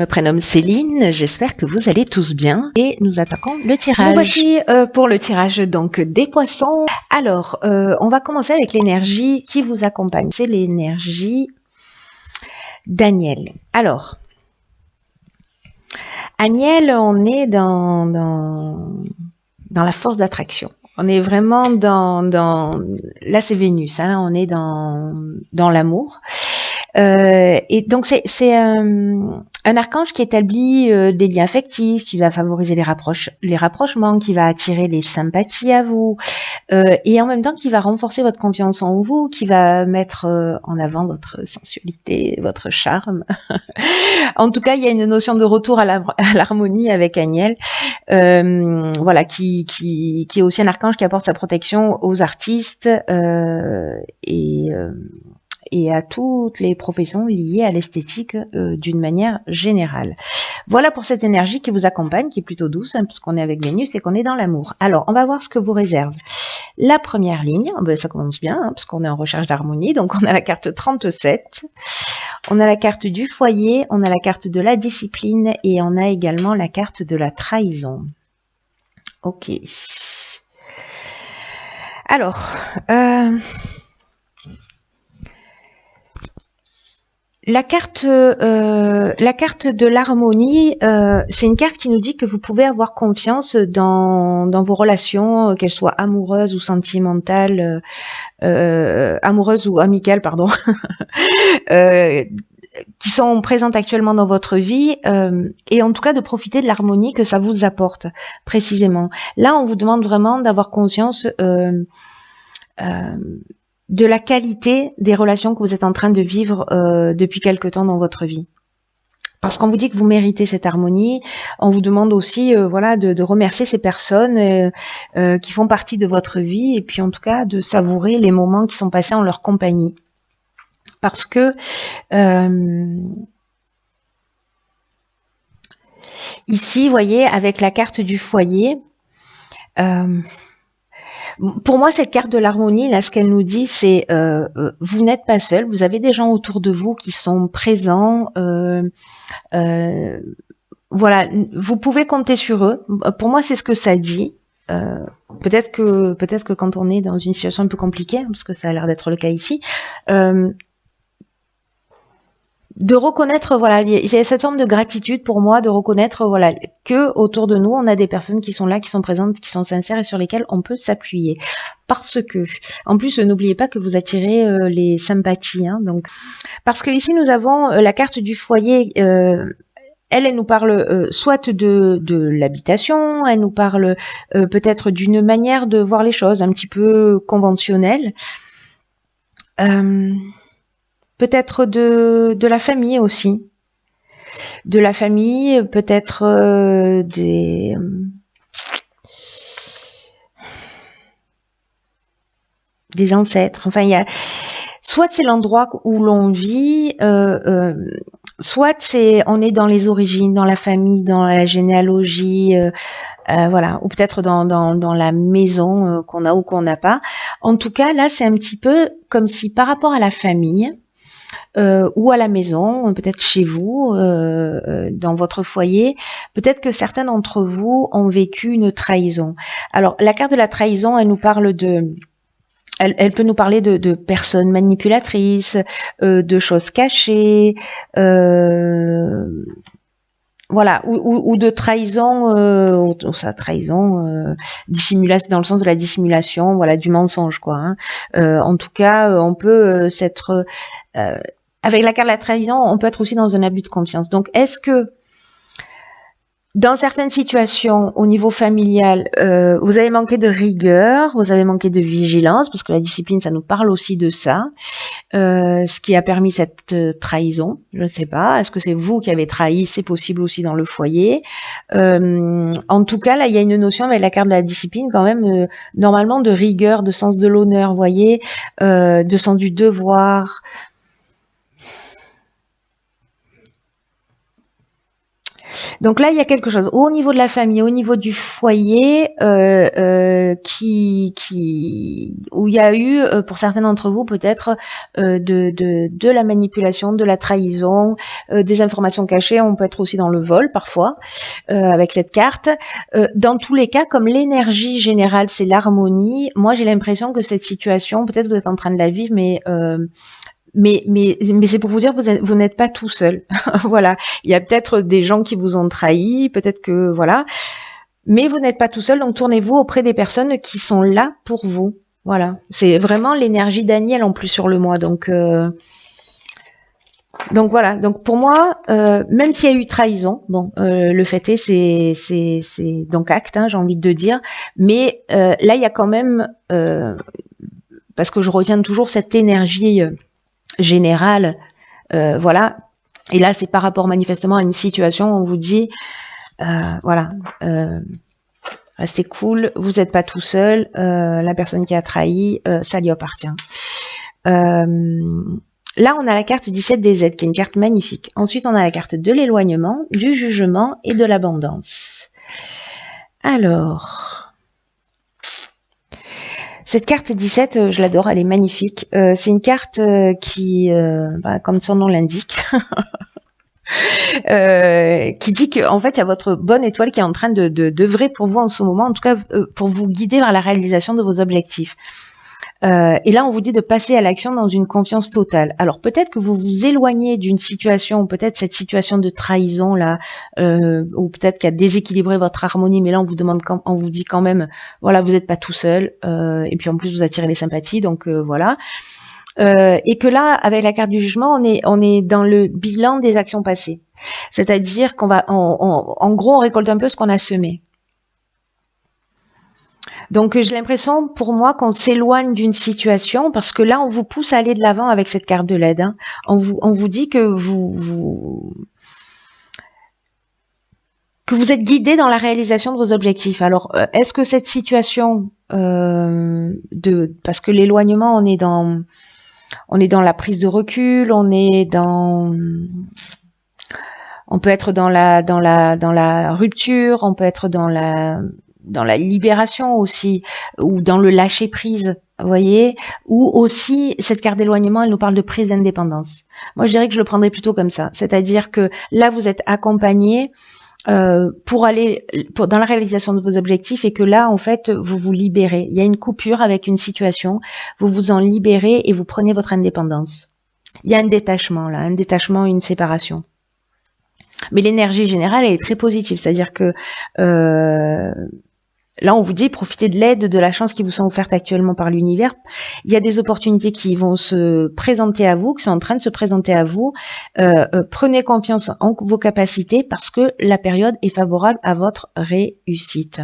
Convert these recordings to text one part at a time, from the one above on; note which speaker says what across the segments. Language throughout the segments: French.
Speaker 1: Je me prénomme Céline, j'espère que vous allez tous bien et nous attaquons le tirage.
Speaker 2: Nous voici pour le tirage donc des poissons. Alors, on va commencer avec l'énergie qui vous accompagne. C'est l'énergie d'Aniel. Alors, Aniel, on est dans la force d'attraction. On est vraiment là c'est Vénus, hein, là on est dans l'amour. Et donc c'est un archange qui établit des liens affectifs, qui va favoriser les rapprochements, qui va attirer les sympathies à vous, et en même temps qui va renforcer votre confiance en vous, qui va mettre en avant votre sensualité, votre charme. En tout cas, il y a une notion de retour à l'harmonie avec Aniel, voilà, qui est aussi un archange qui apporte sa protection aux artistes et à toutes les professions liées à l'esthétique d'une manière générale. Voilà pour cette énergie qui vous accompagne, qui est plutôt douce, hein, puisqu'on est avec Vénus et qu'on est dans l'amour. Alors, on va voir ce que vous réserve. La première ligne, ben, ça commence bien, hein, puisqu'on est en recherche d'harmonie. Donc, on a la carte 37, on a la carte du foyer, on a la carte de la discipline et on a également la carte de la trahison. Ok. Alors, la carte de l'harmonie, c'est une carte qui nous dit que vous pouvez avoir confiance dans vos relations, qu'elles soient amoureuses ou sentimentales, amoureuses ou amicales, pardon, qui sont présentes actuellement dans votre vie, et en tout cas de profiter de l'harmonie que ça vous apporte précisément. Là, on vous demande vraiment d'avoir conscience de la qualité des relations que vous êtes en train de vivre depuis quelque temps dans votre vie. Parce qu'on vous dit que vous méritez cette harmonie, on vous demande aussi voilà, de remercier ces personnes qui font partie de votre vie et puis en tout cas de savourer les moments qui sont passés en leur compagnie. Parce que ici, vous voyez, avec la carte du foyer, pour moi, cette carte de l'harmonie, là, ce qu'elle nous dit, c'est vous n'êtes pas seul, vous avez des gens autour de vous qui sont présents. Voilà, vous pouvez compter sur eux. Pour moi, c'est ce que ça dit. Peut-être que quand on est dans une situation un peu compliquée, hein, parce que ça a l'air d'être le cas ici, de reconnaître, voilà, il y a cette forme de gratitude pour moi, de reconnaître, voilà, que autour de nous, on a des personnes qui sont là, qui sont présentes, qui sont sincères et sur lesquelles on peut s'appuyer. Parce que, en plus, n'oubliez pas que vous attirez les sympathies, hein, donc, parce que ici nous avons la carte du foyer. Elle nous parle soit de l'habitation, elle nous parle peut-être d'une manière de voir les choses un petit peu conventionnelle. Peut-être de la famille aussi. De la famille, peut-être des ancêtres. Enfin, il y a soit c'est l'endroit où l'on vit, soit on est dans les origines, dans la famille, dans la généalogie, voilà, ou peut-être dans la maison qu'on a ou qu'on n'a pas. En tout cas, là, c'est un petit peu comme si par rapport à la famille, ou à la maison, peut-être chez vous, dans votre foyer, peut-être que certains d'entre vous ont vécu une trahison. Alors, la carte de la trahison, elle nous parle elle peut nous parler de personnes manipulatrices, de choses cachées, voilà, ou de trahison, dissimulation, dans le sens de la dissimulation, voilà, du mensonge, quoi. Hein. En tout cas, on peut s'être avec la carte de la trahison, on peut être aussi dans un abus de confiance. Donc, est-ce que dans certaines situations, au niveau familial, vous avez manqué de rigueur, vous avez manqué de vigilance, parce que la discipline, ça nous parle aussi de ça, ce qui a permis cette trahison, je ne sais pas. Est-ce que c'est vous qui avez trahi? C'est possible aussi dans le foyer. En tout cas, là, il y a une notion avec la carte de la discipline quand même, normalement de rigueur, de sens de l'honneur, vous voyez, de sens du devoir. Donc là, il y a quelque chose au niveau de la famille, au niveau du foyer, où il y a eu, pour certains d'entre vous, peut-être de la manipulation, de la trahison, des informations cachées. On peut être aussi dans le vol parfois avec cette carte. Dans tous les cas, comme l'énergie générale, c'est l'harmonie. Moi, j'ai l'impression que cette situation, peut-être vous êtes en train de la vivre, mais c'est pour vous dire, vous n'êtes pas tout seul. Voilà. Il y a peut-être des gens qui vous ont trahi, peut-être que, voilà. Mais vous n'êtes pas tout seul, donc tournez-vous auprès des personnes qui sont là pour vous. Voilà. C'est vraiment l'énergie Daniel en plus sur le mois. Donc voilà. Donc pour moi, même s'il y a eu trahison, bon, le fait est, c'est donc acte, hein, j'ai envie de dire. Mais là, il y a quand même, parce que je retiens toujours cette énergie générale, voilà. Et là, c'est par rapport manifestement à une situation où on vous dit, voilà, restez cool, vous n'êtes pas tout seul, la personne qui a trahi, ça lui appartient. Là, on a la carte 17 des aides, qui est une carte magnifique. Ensuite, on a la carte de l'éloignement, du jugement et de l'abondance. Alors... Cette carte 17, je l'adore, elle est magnifique. C'est une carte qui, comme son nom l'indique, qui dit que en fait, il y a votre bonne étoile qui est en train d'œuvrer pour vous en ce moment, en tout cas pour vous guider vers la réalisation de vos objectifs. Et là, on vous dit de passer à l'action dans une confiance totale. Alors peut-être que vous vous éloignez d'une situation, peut-être cette situation de trahison là, ou peut-être qui a déséquilibré votre harmonie, mais là on vous dit quand même, voilà, vous n'êtes pas tout seul, et puis en plus vous attirez les sympathies, donc voilà. Et que là, avec la carte du jugement, on est dans le bilan des actions passées. C'est-à-dire qu'on va, en gros, on récolte un peu ce qu'on a semé. Donc j'ai l'impression pour moi qu'on s'éloigne d'une situation parce que là on vous pousse à aller de l'avant avec cette carte de l'aide. Hein. On vous dit que vous êtes guidé dans la réalisation de vos objectifs. Alors est-ce que cette situation parce que l'éloignement on est dans la prise de recul, on peut être dans la rupture, on peut être dans la libération aussi, ou dans le lâcher prise, vous voyez, ou aussi cette carte d'éloignement, elle nous parle de prise d'indépendance. Moi, je dirais que je le prendrais plutôt comme ça, c'est-à-dire que là, vous êtes accompagné pour aller dans la réalisation de vos objectifs et que là, en fait, vous vous libérez. Il y a une coupure avec une situation, vous vous en libérez et vous prenez votre indépendance. Il y a un détachement là, une séparation. Mais l'énergie générale, elle est très positive, c'est-à-dire que là, on vous dit, profitez de l'aide, de la chance qui vous sont offertes actuellement par l'univers. Il y a des opportunités qui vont se présenter à vous, qui sont en train de se présenter à vous. Prenez confiance en vos capacités parce que la période est favorable à votre réussite.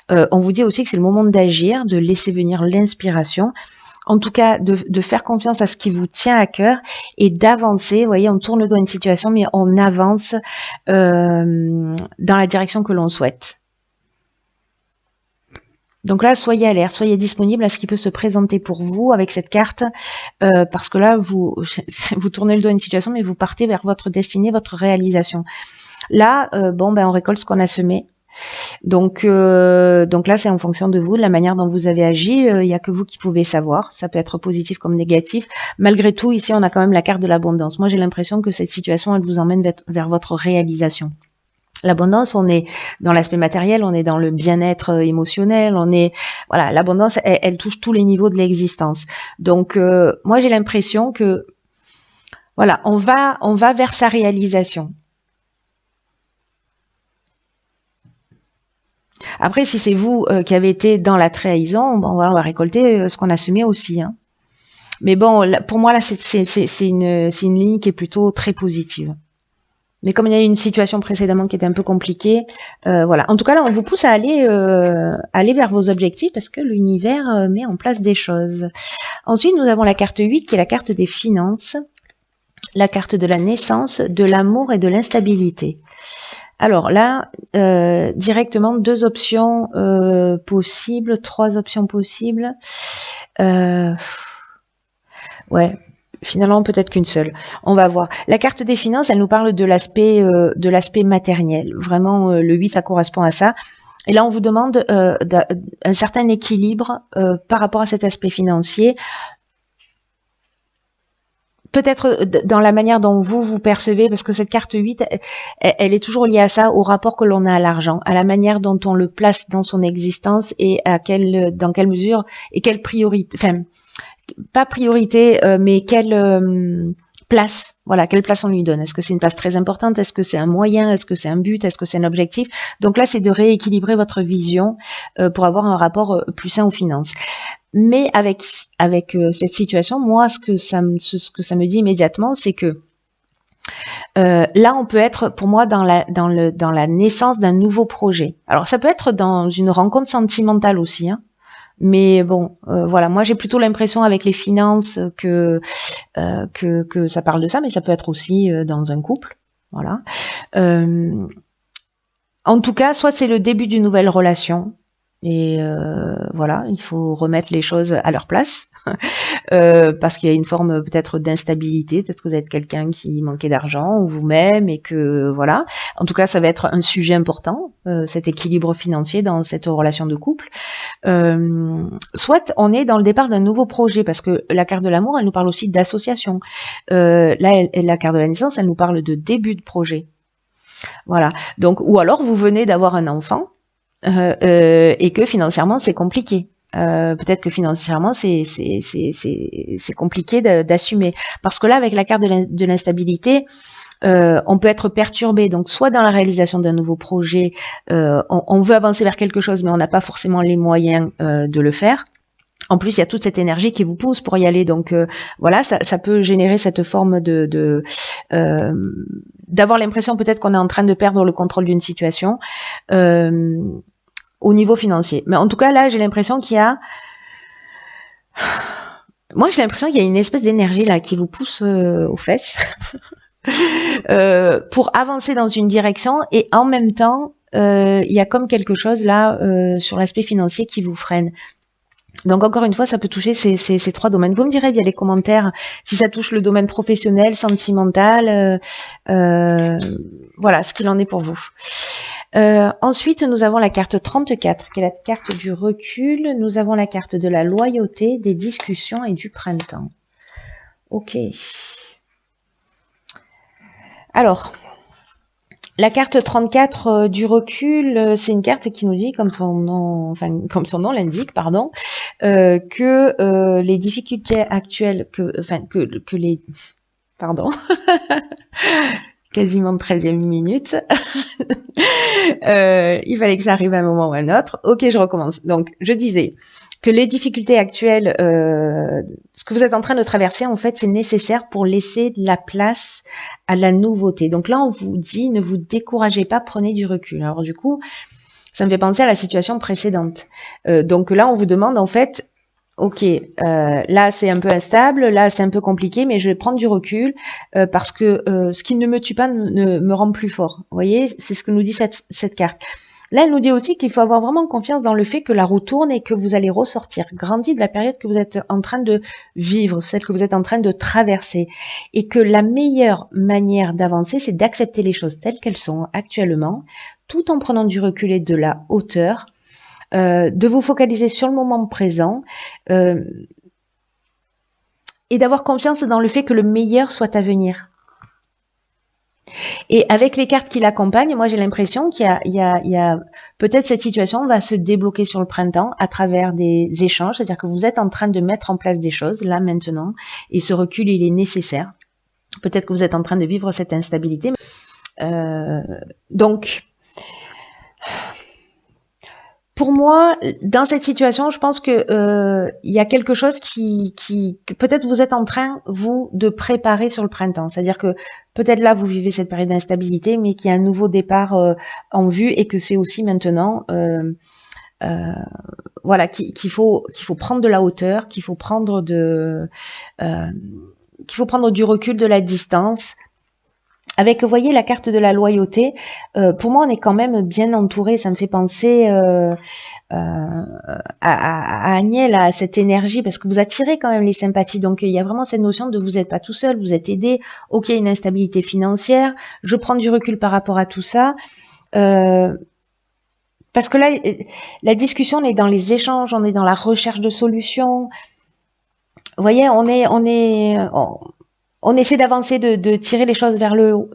Speaker 2: On vous dit aussi que c'est le moment d'agir, de laisser venir l'inspiration. En tout cas, de faire confiance à ce qui vous tient à cœur et d'avancer. Vous voyez, on tourne le dos à une situation, mais on avance dans la direction que l'on souhaite. Donc là, soyez alerte, soyez disponible à ce qui peut se présenter pour vous avec cette carte, parce que là, vous tournez le dos à une situation, mais vous partez vers votre destinée, votre réalisation. Là, on récolte ce qu'on a semé. Donc là, c'est en fonction de vous, de la manière dont vous avez agi. Il n'y a que vous qui pouvez savoir. Ça peut être positif comme négatif. Malgré tout, ici, on a quand même la carte de l'abondance. Moi, j'ai l'impression que cette situation, elle vous emmène vers votre réalisation. L'abondance, on est dans l'aspect matériel, on est dans le bien-être émotionnel, voilà, l'abondance, elle touche tous les niveaux de l'existence. Donc, moi, j'ai l'impression que, voilà, on va vers sa réalisation. Après, si c'est vous qui avez été dans la trahison, on va récolter ce qu'on a semé aussi. Hein. Mais bon, là, pour moi, là, c'est une ligne qui est plutôt très positive. Mais comme il y a eu une situation précédemment qui était un peu compliquée, voilà. En tout cas, là, on vous pousse à aller vers vos objectifs parce que l'univers met en place des choses. Ensuite, nous avons la carte 8 qui est la carte des finances, la carte de la naissance, de l'amour et de l'instabilité. Alors là, directement, 2 options possibles, 3 options possibles. Ouais. Finalement, peut-être qu'une seule. On va voir. La carte des finances, elle nous parle de l'aspect matériel. Vraiment, le 8, ça correspond à ça. Et là, on vous demande un certain équilibre par rapport à cet aspect financier. Peut-être dans la manière dont vous percevez, parce que cette carte 8, elle est toujours liée à ça, au rapport que l'on a à l'argent, à la manière dont on le place dans son existence et dans quelle mesure et quelle priorité, enfin, pas priorité, mais quelle place, voilà, quelle place on lui donne. Est-ce que c'est une place très importante? Est-ce que c'est un moyen? Est-ce que c'est un but? Est-ce que c'est un objectif? Donc là, c'est de rééquilibrer votre vision pour avoir un rapport plus sain aux finances. Mais avec cette situation, moi, ce que ça me dit immédiatement, c'est que là, on peut être, pour moi, dans la naissance d'un nouveau projet. Alors, ça peut être dans une rencontre sentimentale aussi, hein. Mais bon, voilà, moi j'ai plutôt l'impression avec les finances que ça parle de ça, mais ça peut être aussi dans un couple, voilà. En tout cas, soit c'est le début d'une nouvelle relation, et voilà, il faut remettre les choses à leur place, parce qu'il y a une forme peut-être d'instabilité, peut-être que vous êtes quelqu'un qui manquait d'argent, ou vous-même, et que voilà. En tout cas, ça va être un sujet important, cet équilibre financier dans cette relation de couple. Soit on est dans le départ d'un nouveau projet, parce que la carte de l'amour, elle nous parle aussi d'association. Là, la carte de la naissance, elle nous parle de début de projet. Voilà. Donc, ou alors vous venez d'avoir un enfant et que financièrement c'est compliqué. Peut-être que financièrement c'est compliqué d'assumer, parce que là, avec la carte de l'instabilité, on peut être perturbé, donc soit dans la réalisation d'un nouveau projet, on veut avancer vers quelque chose, mais on n'a pas forcément les moyens de le faire. En plus, il y a toute cette énergie qui vous pousse pour y aller, donc voilà, ça peut générer cette forme d'avoir l'impression peut-être qu'on est en train de perdre le contrôle d'une situation au niveau financier. Mais en tout cas, là, j'ai l'impression qu'il y a... Moi, j'ai l'impression qu'il y a une espèce d'énergie là qui vous pousse aux fesses pour avancer dans une direction, et en même temps, il y a comme quelque chose là sur l'aspect financier qui vous freine. Donc encore une fois, ça peut toucher ces trois domaines. Vous me direz via les commentaires si ça touche le domaine professionnel, sentimental, voilà ce qu'il en est pour vous. Ensuite, nous avons la carte 34, qui est la carte du recul. Nous avons la carte de la loyauté, des discussions et du printemps. Ok. Alors, la carte 34 du recul, c'est une carte qui nous dit, comme son nom l'indique, pardon, que les difficultés actuelles, pardon, quasiment 13e minute, il fallait que ça arrive à un moment ou à un autre. Ok, je recommence. Donc, je disais que les difficultés actuelles, ce que vous êtes en train de traverser, en fait, c'est nécessaire pour laisser de la place à la nouveauté. Donc là, on vous dit, ne vous découragez pas, prenez du recul. Alors du coup, ça me fait penser à la situation précédente. Donc là, on vous demande, en fait, ok, là c'est un peu instable, là c'est un peu compliqué, mais je vais prendre du recul parce que ce qui ne me tue pas ne me rend plus fort. Vous voyez, c'est ce que nous dit cette carte. Là, elle nous dit aussi qu'il faut avoir vraiment confiance dans le fait que la roue tourne et que vous allez ressortir grandi de la période que vous êtes en train de vivre, celle que vous êtes en train de traverser. Et que la meilleure manière d'avancer, c'est d'accepter les choses telles qu'elles sont actuellement, tout en prenant du recul et de la hauteur, de vous focaliser sur le moment présent et d'avoir confiance dans le fait que le meilleur soit à venir. Et avec les cartes qui l'accompagnent, moi j'ai l'impression qu'il y a peut-être cette situation va se débloquer sur le printemps à travers des échanges, c'est-à-dire que vous êtes en train de mettre en place des choses là maintenant, et ce recul il est nécessaire. Peut-être que vous êtes en train de vivre cette instabilité. Donc, pour moi, dans cette situation, je pense que il y a quelque chose que peut-être vous êtes en train, vous, de préparer sur le printemps. C'est-à-dire que peut-être là, vous vivez cette période d'instabilité, mais qu'il y a un nouveau départ en vue et que c'est aussi maintenant, voilà, qu'il faut prendre de la hauteur, qu'il faut prendre du recul, de la distance, Avec, vous voyez, la carte de la loyauté, pour moi, on est quand même bien entouré. Ça me fait penser à Agnès, là, à cette énergie, parce que vous attirez quand même les sympathies. Donc, il y a vraiment cette notion de vous n'êtes pas tout seul, vous êtes aidé. Ok, une instabilité financière. Je prends du recul par rapport à tout ça. Parce que là, la discussion, on est dans les échanges, on est dans la recherche de solutions. Vous voyez, on essaie d'avancer, de tirer les choses vers le haut.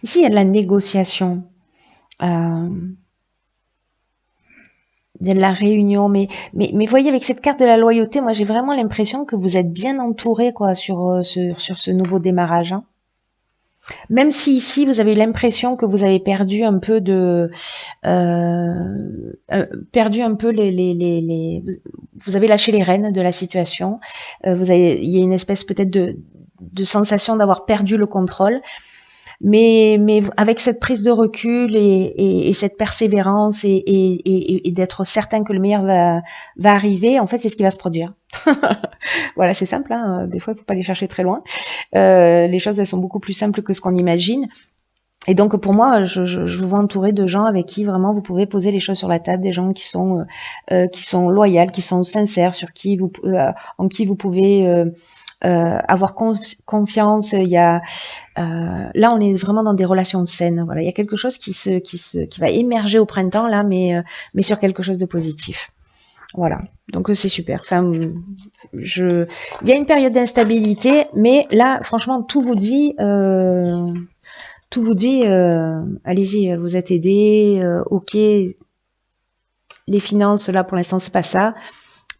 Speaker 2: Ici, il y a de la négociation. Il y a de la réunion, mais voyez, avec cette carte de la loyauté, moi j'ai vraiment l'impression que vous êtes bien entouré quoi sur ce nouveau démarrage. Hein. Même si ici vous avez l'impression que vous avez perdu un peu vous avez lâché les rênes de la situation. Il y a une espèce peut-être de sensation d'avoir perdu le contrôle. Mais avec cette prise de recul et cette persévérance et d'être certain que le meilleur va arriver, en fait, c'est ce qui va se produire. Voilà, c'est simple. Hein. Des fois, il faut pas aller chercher très loin. Les choses, elles sont beaucoup plus simples que ce qu'on imagine. Et donc, pour moi, je vous vois entouré de gens avec qui vraiment vous pouvez poser les choses sur la table, des gens qui sont loyaux, qui sont sincères, en qui vous pouvez avoir confiance. Il y a là, on est vraiment dans des relations saines. Voilà, il y a quelque chose qui va émerger au printemps là, mais sur quelque chose de positif. Voilà, donc c'est super. Enfin, il y a une période d'instabilité, mais là, franchement, tout vous dit, allez-y, vous êtes aidés, ok. Les finances, là, pour l'instant, c'est pas ça,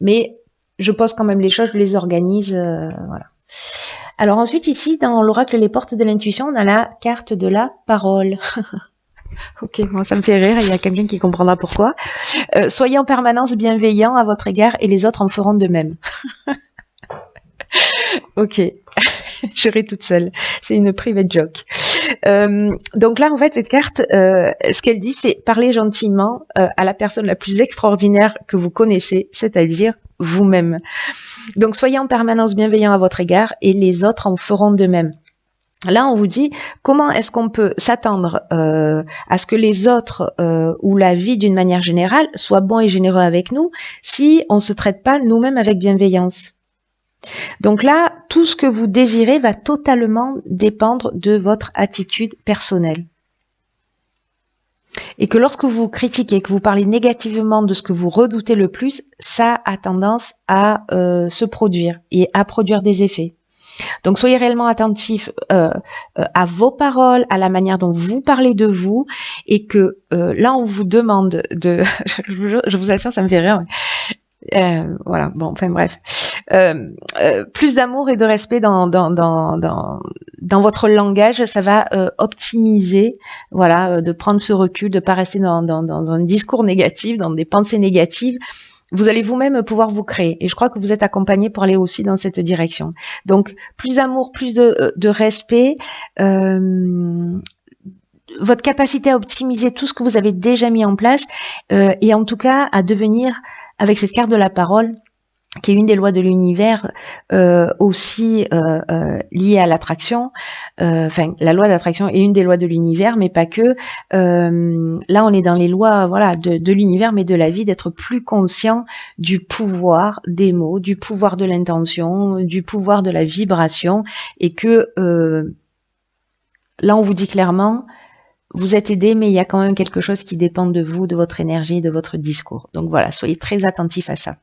Speaker 2: mais je pose quand même les choses, je les organise, voilà. Alors ensuite, ici, dans l'oracle Les Portes de l'Intuition, on a la carte de la parole. Ok, bon, ça me fait rire, il y a quelqu'un qui comprendra pourquoi. Soyez en permanence bienveillant à votre égard et les autres en feront de même. Ok, je ris toute seule. C'est une private joke. Donc là, en fait, cette carte, ce qu'elle dit, c'est parler gentiment à la personne la plus extraordinaire que vous connaissez, c'est-à-dire vous-même. Donc, soyez en permanence bienveillant à votre égard et les autres en feront de même. Là, on vous dit comment est-ce qu'on peut s'attendre à ce que les autres ou la vie d'une manière générale soient bons et généreux avec nous si on ne se traite pas nous-mêmes avec bienveillance. Donc là, tout ce que vous désirez va totalement dépendre de votre attitude personnelle. Et que lorsque vous critiquez, que vous parlez négativement de ce que vous redoutez le plus, ça a tendance à se produire et à produire des effets. Donc soyez réellement attentifs à vos paroles, à la manière dont vous parlez de vous, et que là on vous demande de, je vous assure, ça me fait rire. Voilà, bon, enfin bref, plus d'amour et de respect dans votre langage, ça va optimiser, voilà, de prendre ce recul, de pas rester dans un discours négatif, dans des pensées négatives. Vous allez vous-même pouvoir vous créer. Et je crois que vous êtes accompagné pour aller aussi dans cette direction. Donc, plus d'amour, plus de respect, votre capacité à optimiser tout ce que vous avez déjà mis en place, et en tout cas à devenir, avec cette carte de la parole, qui est une des lois de l'univers, aussi liée à l'attraction. Enfin, la loi d'attraction est une des lois de l'univers, mais pas que. Là, on est dans les lois, voilà, de l'univers, mais de la vie, d'être plus conscient du pouvoir des mots, du pouvoir de l'intention, du pouvoir de la vibration, et que là, on vous dit clairement, vous êtes aidé, mais il y a quand même quelque chose qui dépend de vous, de votre énergie, de votre discours. Donc voilà, soyez très attentifs à ça.